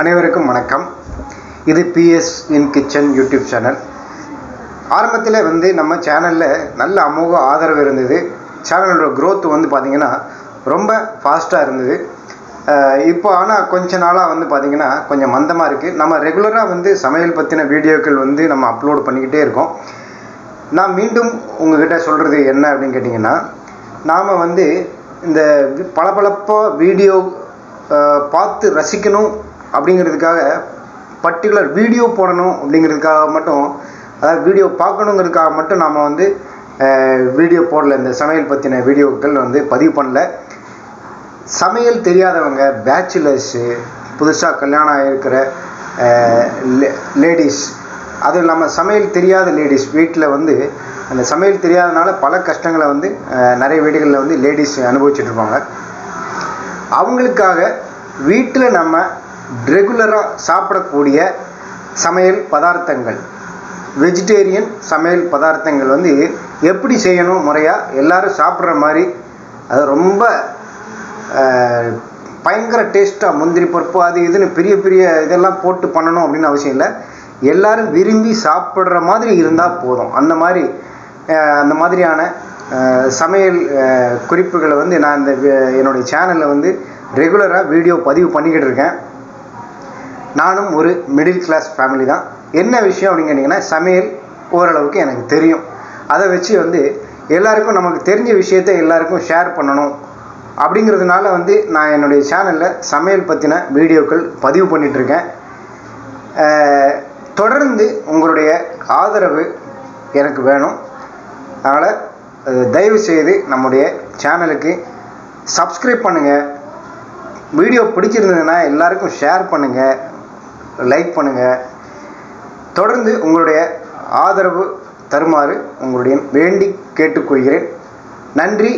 அனைவருக்கும் வணக்கம். இது PS இன் கிச்சன் யூடியூப் சேனல். ஆரம்பத்தில் நம்ம சேனலில் நல்ல அமோக ஆதரவு இருந்தது. சேனலோட க்ரோத் பார்த்திங்கன்னா ரொம்ப ஃபாஸ்ட்டாக இருந்தது. இப்போ ஆனால் கொஞ்ச நாளாக பார்த்திங்கன்னா கொஞ்சம் மந்தமாக இருக்குது. நம்ம ரெகுலராக சமையல் பற்றின வீடியோக்கள் நம்ம அப்லோட் பண்ணிக்கிட்டே இருக்கோம். நான் மீண்டும் உங்கள்கிட்ட சொல்கிறது என்ன அப்படின்னு கேட்டிங்கன்னா, நாம் இந்த பளபளப்பாக வீடியோ பார்த்து ரசிக்கணும் அப்படிங்கிறதுக்காக, பர்டிகுலர் வீடியோ போடணும் அப்படிங்கிறதுக்காக மட்டும், அதாவது வீடியோ பார்க்கணுங்கிறதுக்காக மட்டும் நாம் வீடியோ போடல. இந்த சமையல் பற்றின வீடியோக்கள் பதிவு பண்ணல. சமையல் தெரியாதவங்க, பேச்சுலர்ஸு, புதுசாக கல்யாணம் ஆகிருக்கிற லேடிஸ், அதுவும் இல்லாமல் சமையல் தெரியாத லேடிஸ், வீட்டில் அந்த சமையல் தெரியாதனால பல கஷ்டங்களை நிறைய வீடுகளில் லேடிஸ் அனுபவிச்சுட்ருப்பாங்க. அவங்களுக்காக வீட்டில் நம்ம ரெகுலராக சாப்பிடக்கூடிய சமையல் பதார்த்தங்கள், வெஜிடேரியன் சமையல் பதார்த்தங்கள் எப்படி செய்யணும் முறையாக, எல்லோரும் சாப்பிட்ற மாதிரி, அது ரொம்ப பயங்கர டேஸ்ட்டாக, முந்திரி பருப்பு அது இதுன்னு பெரிய பெரிய இதெல்லாம் போட்டு பண்ணணும் அப்படின்னு அவசியம் இல்லை. எல்லோரும் விரும்பி சாப்பிட்ற மாதிரி இருந்தால் போதும். அந்த மாதிரியான சமையல் குறிப்புகளை நான் என்னுடைய சேனலில் ரெகுலராக வீடியோ பதிவு பண்ணிக்கிட்டு இருக்கேன். நானும் ஒரு மிடில் கிளாஸ் ஃபேமிலி தான். என்ன விஷயம் அப்படின்னு கேட்டிங்கன்னா, சமையல் ஓரளவுக்கு எனக்கு தெரியும். அதை வச்சு எல்லாருக்கும் நமக்கு தெரிஞ்ச விஷயத்தை எல்லாருக்கும் ஷேர் பண்ணணும் அப்படிங்கிறதுனால நான் என்னுடைய சேனலில் சமையல் பற்றின வீடியோக்கள் பதிவு பண்ணிகிட்ருக்கேன். தொடர்ந்து உங்களுடைய ஆதரவு எனக்கு வேணும். அதனால் தயவுசெய்து நம்முடைய சேனலுக்கு சப்ஸ்கிரைப் பண்ணுங்கள். வீடியோ பிடிச்சிருந்ததுன்னா எல்லாருக்கும் ஷேர் பண்ணுங்கள், லைக் பண்ணுங்கள். தொடர்ந்து உங்களுடைய ஆதரவு தருமாறு உங்களுடைய வேண்டி கேட்டுக்கொள்கிறேன். நன்றி.